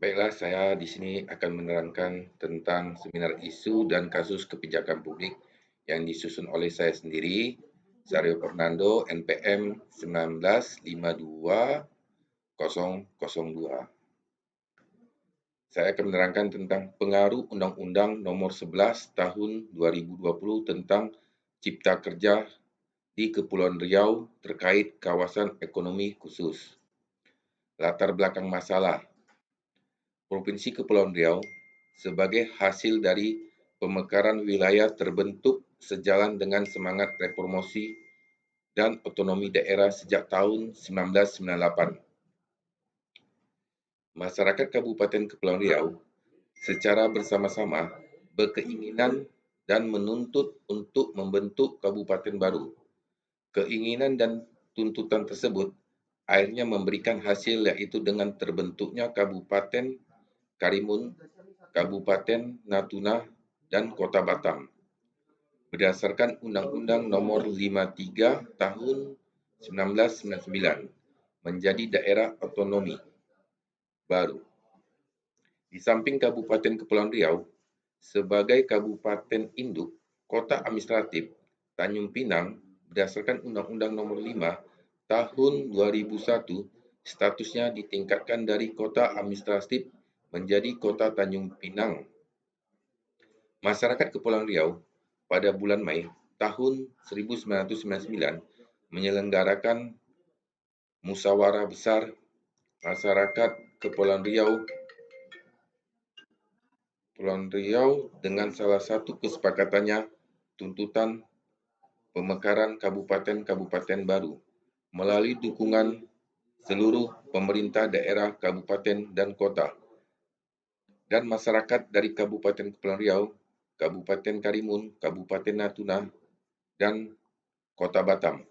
Baiklah, saya di sini akan menerangkan tentang seminar isu dan kasus kebijakan publik yang disusun oleh saya sendiri, Sario Fernando, NPM 1952-002. Saya akan menerangkan tentang pengaruh Undang-Undang Nomor 11 Tahun 2020 tentang Cipta Kerja di Kepulauan Riau terkait kawasan ekonomi khusus. Latar belakang masalah. Provinsi Kepulauan Riau sebagai hasil dari pemekaran wilayah terbentuk sejalan dengan semangat reformasi dan otonomi daerah sejak tahun 1998. Masyarakat Kabupaten Kepulauan Riau secara bersama-sama berkeinginan dan menuntut untuk membentuk kabupaten baru. Keinginan dan tuntutan tersebut akhirnya memberikan hasil, yaitu dengan terbentuknya Kabupaten Karimun, Kabupaten Natuna, dan Kota Batam berdasarkan Undang-Undang Nomor 53 Tahun 1999 menjadi daerah otonomi baru. Di samping Kabupaten Kepulauan Riau sebagai kabupaten induk kota administratif, Tanjung Pinang berdasarkan Undang-Undang Nomor 5 Tahun 2001 statusnya ditingkatkan dari kota administratif menjadi Kota Tanjung Pinang. Masyarakat Kepulauan Riau pada bulan Mei tahun 1999 menyelenggarakan musyawarah besar masyarakat Kepulauan Riau dengan salah satu kesepakatannya tuntutan pemekaran kabupaten-kabupaten baru melalui dukungan seluruh pemerintah daerah, kabupaten, dan kota, dan masyarakat dari Kabupaten Kepulauan Riau, Kabupaten Karimun, Kabupaten Natuna, dan Kota Batam.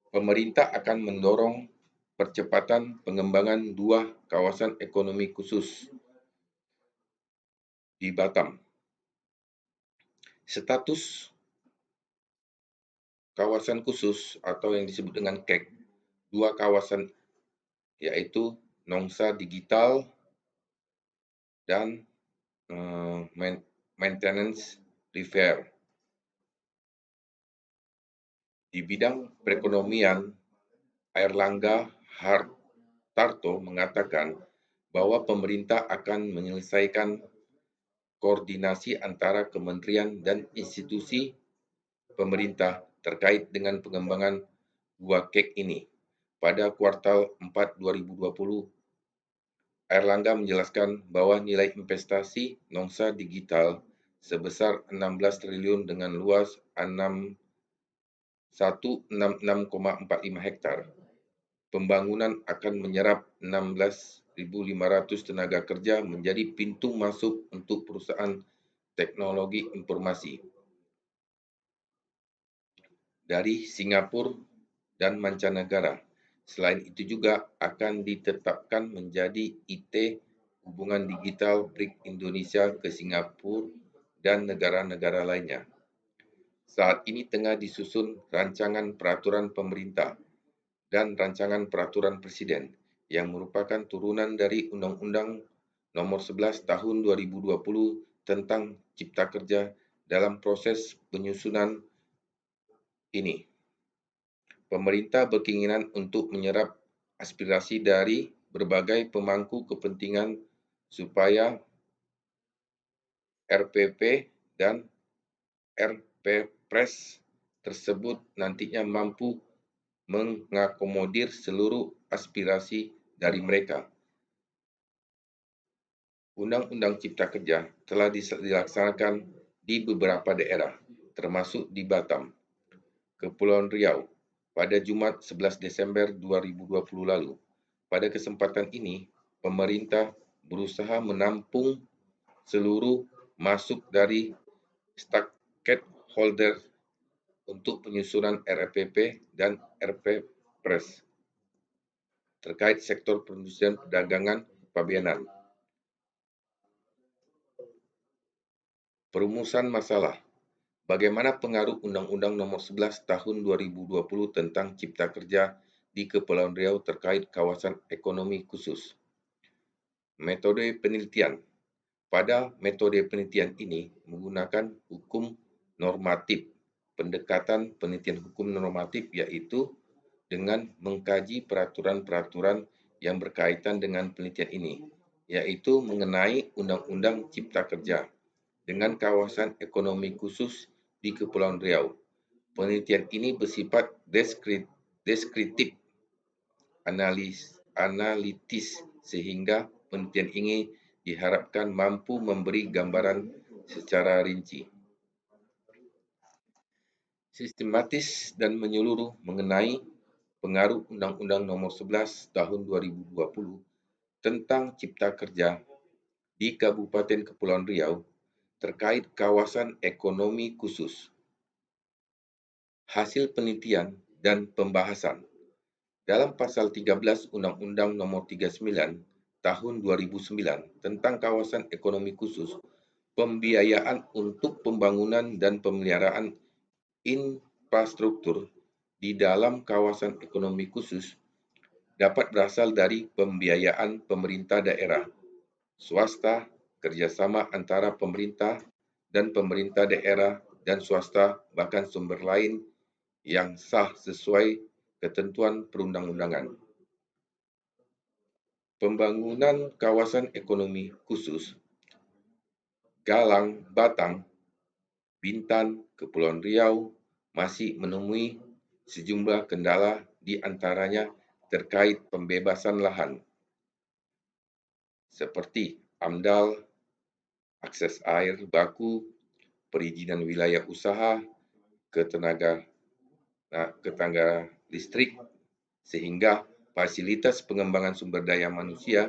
Pemerintah akan mendorong percepatan pengembangan dua kawasan ekonomi khusus di Batam. Status kawasan khusus atau yang disebut dengan KEK, dua kawasan yaitu Nongsa Digital dan Maintenance Repair. Di bidang perekonomian, Airlangga Hartarto mengatakan bahwa pemerintah akan menyelesaikan koordinasi antara kementerian dan institusi pemerintah terkait dengan pengembangan dua KEK ini. Pada kuartal 4 2020, Airlangga menjelaskan bahwa nilai investasi Nongsa Digital sebesar 16 triliun dengan luas 166,45 hektar. Pembangunan akan menyerap 16.500 tenaga kerja menjadi pintu masuk untuk perusahaan teknologi informasi dari Singapura dan mancanegara. Selain itu juga akan ditetapkan menjadi IT hubungan digital BRIC Indonesia ke Singapura dan negara-negara lainnya. Saat ini tengah disusun rancangan peraturan pemerintah dan rancangan peraturan presiden yang merupakan turunan dari Undang-Undang Nomor 11 Tahun 2020 tentang Cipta Kerja. Dalam proses penyusunan ini, pemerintah berkeinginan untuk menyerap aspirasi dari berbagai pemangku kepentingan supaya RPP dan RPPres tersebut nantinya mampu mengakomodir seluruh aspirasi dari mereka. Undang-Undang Cipta Kerja telah dilaksanakan di beberapa daerah, termasuk di Batam, Kepulauan Riau, pada Jumat 11 Desember 2020 lalu. Pada kesempatan ini, pemerintah berusaha menampung seluruh masuk dari stakeholder untuk penyusunan RPP dan RPPres terkait sektor perindustrian, perdagangan, pabeanan. Perumusan masalah. Bagaimana pengaruh Undang-Undang Nomor 11 Tahun 2020 tentang Cipta Kerja di Kepulauan Riau terkait kawasan ekonomi khusus? Metode penelitian. Pada metode penelitian ini menggunakan hukum normatif. Pendekatan penelitian hukum normatif yaitu dengan mengkaji peraturan-peraturan yang berkaitan dengan penelitian ini, yaitu mengenai Undang-Undang Cipta Kerja dengan kawasan ekonomi khusus di Kepulauan Riau. Penelitian ini bersifat deskriptif, analitis sehingga penelitian ini diharapkan mampu memberi gambaran secara rinci, sistematis dan menyeluruh mengenai pengaruh Undang-Undang Nomor 11 Tahun 2020 tentang Cipta Kerja di Kabupaten Kepulauan Riau terkait kawasan ekonomi khusus. Hasil penelitian dan pembahasan. Dalam Pasal 13 Undang-Undang Nomor 39 Tahun 2009 tentang kawasan ekonomi khusus, pembiayaan untuk pembangunan dan pemeliharaan infrastruktur di dalam kawasan ekonomi khusus dapat berasal dari pembiayaan pemerintah daerah, swasta, kerjasama antara pemerintah dan pemerintah daerah dan swasta, bahkan sumber lain yang sah sesuai ketentuan perundang-undangan. Pembangunan kawasan ekonomi khusus Galang, Batang, Bintan, Kepulauan Riau masih menemui sejumlah kendala di antaranya terkait pembebasan lahan seperti AMDAL, akses air baku, perizinan wilayah usaha, ketenaga listrik, sehingga fasilitas pengembangan sumber daya manusia.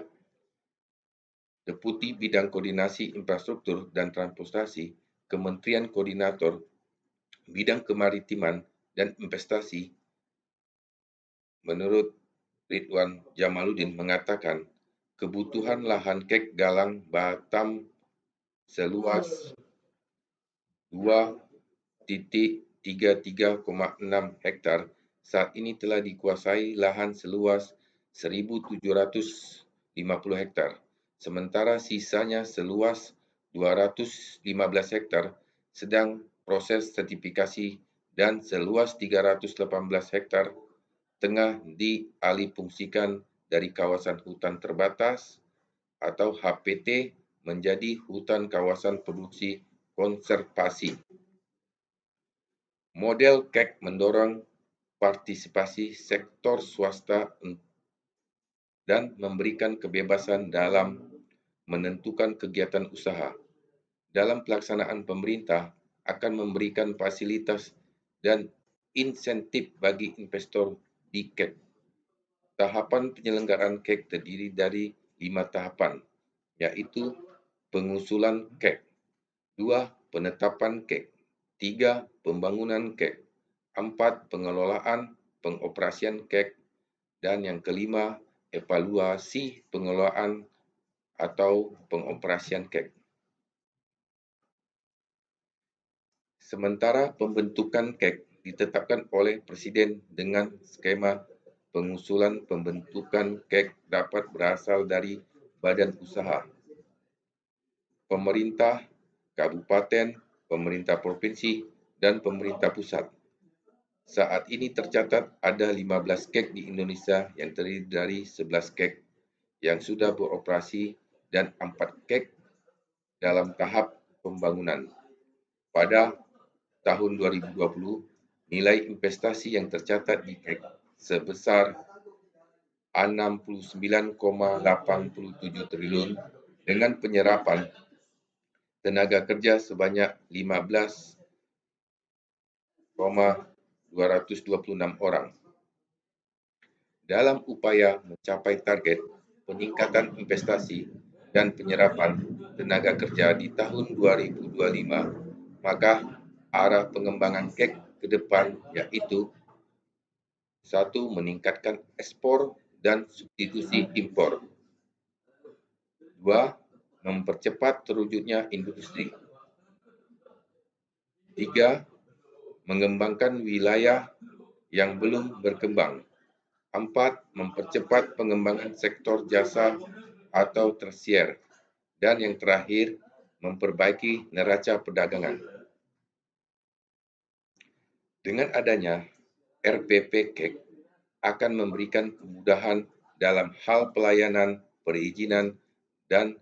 Deputi Bidang Koordinasi Infrastruktur dan Transportasi, Kementerian Koordinator Bidang Kemaritiman dan Investasi, menurut Ridwan Jamaluddin mengatakan kebutuhan lahan kek Galang Batam seluas 2,33,6 hektar saat ini telah dikuasai lahan seluas 1.750 hektar, sementara sisanya seluas 215 hektar sedang proses sertifikasi dan seluas 318 hektar tengah dialihfungsikan dari kawasan hutan terbatas atau HPT menjadi hutan kawasan produksi konservasi. Model KEK mendorong partisipasi sektor swasta dan memberikan kebebasan dalam menentukan kegiatan usaha. Dalam pelaksanaan pemerintah akan memberikan fasilitas dan insentif bagi investor di KEK. Tahapan penyelenggaraan KEK terdiri dari 5 tahapan, yaitu pengusulan KEK, 2. Penetapan KEK, 3. Pembangunan KEK, 4. Pengelolaan pengoperasian KEK, dan yang kelima, evaluasi pengelolaan atau pengoperasian KEK. Sementara pembentukan KEK ditetapkan oleh Presiden dengan skema pengusulan pembentukan KEK dapat berasal dari badan usaha, pemerintah, kabupaten, pemerintah provinsi, dan pemerintah pusat. Saat ini tercatat ada 15 KEK di Indonesia yang terdiri dari 11 KEK yang sudah beroperasi dan 4 KEK dalam tahap pembangunan. Pada tahun 2020, nilai investasi yang tercatat di KEK sebesar 69,87 triliun dengan penyerapan tenaga kerja sebanyak 15,226 orang. Dalam upaya mencapai target peningkatan investasi dan penyerapan tenaga kerja di tahun 2025, maka arah pengembangan KEK ke depan yaitu 1. Meningkatkan ekspor dan substitusi impor. 2. Mempercepat terwujudnya industri. 3. Mengembangkan wilayah yang belum berkembang. 4. Mempercepat pengembangan sektor jasa atau tersier. Dan yang terakhir, memperbaiki neraca perdagangan. Dengan adanya RPP KEK akan memberikan kemudahan dalam hal pelayanan, perizinan, dan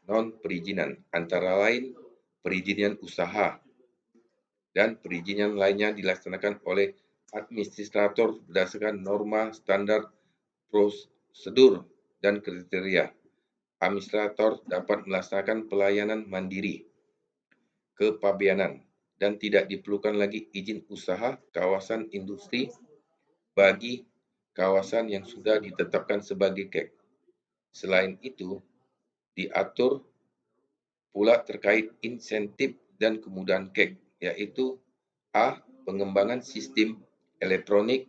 non-perizinan, antara lain perizinan usaha dan perizinan lainnya dilaksanakan oleh administrator berdasarkan norma standar prosedur dan kriteria. Administrator dapat melaksanakan pelayanan mandiri kepabeanan dan tidak diperlukan lagi izin usaha kawasan industri bagi kawasan yang sudah ditetapkan sebagai KEK. Selain itu, diatur pula terkait insentif dan kemudahan KEK, yaitu A. Pengembangan sistem elektronik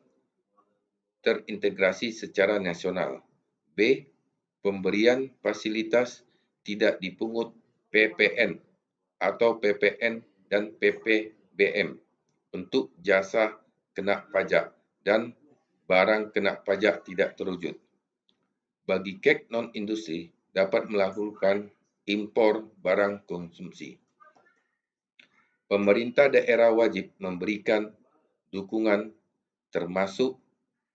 terintegrasi secara nasional. B. Pemberian fasilitas tidak dipungut PPN atau PPN dan PPBM untuk jasa kena pajak dan barang kena pajak tidak terwujud. Bagi KEK non-industri dapat melakukan impor barang konsumsi. Pemerintah daerah wajib memberikan dukungan termasuk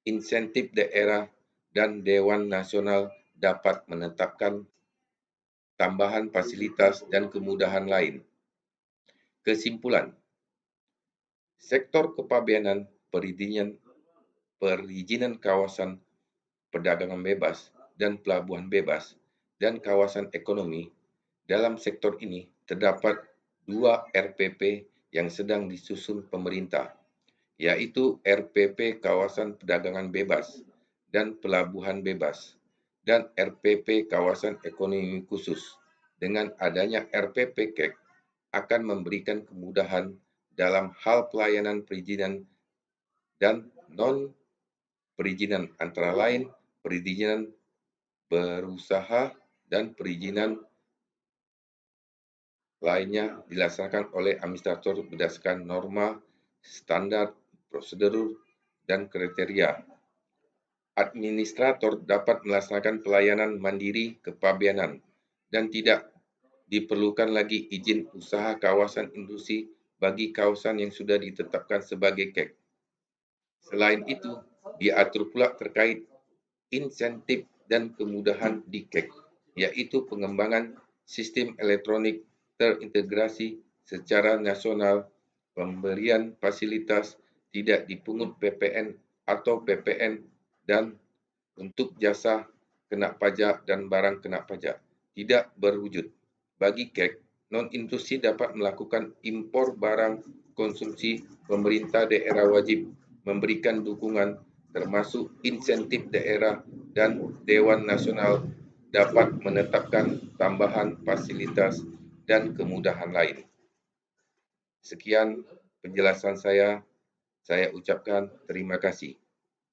insentif daerah dan Dewan Nasional dapat menetapkan tambahan fasilitas dan kemudahan lain. Kesimpulan, sektor kepabeanan perizinan kawasan perdagangan bebas dan pelabuhan bebas dan kawasan ekonomi. Dalam sektor ini terdapat 2 RPP yang sedang disusun pemerintah, yaitu RPP Kawasan Perdagangan Bebas dan Pelabuhan Bebas dan RPP Kawasan Ekonomi Khusus. Dengan adanya RPP KEK akan memberikan kemudahan dalam hal pelayanan perizinan dan non-perizinan, antara lain perizinan berusaha dan perizinan lainnya dilaksanakan oleh administrator berdasarkan norma, standar, prosedur, dan kriteria. Administrator dapat melaksanakan pelayanan mandiri kepabeanan dan tidak diperlukan lagi izin usaha kawasan industri bagi kawasan yang sudah ditetapkan sebagai KEK. Selain itu, diatur pula terkait insentif dan kemudahan di KEK, yaitu pengembangan sistem elektronik terintegrasi secara nasional, pemberian fasilitas tidak dipungut PPN atau PPN dan untuk jasa kena pajak dan barang kena pajak tidak berwujud. Bagi KEK, non-industri dapat melakukan impor barang konsumsi. Pemerintah daerah wajib memberikan dukungan termasuk insentif daerah dan Dewan Nasional dapat menetapkan tambahan fasilitas dan kemudahan lain. Sekian penjelasan saya ucapkan terima kasih.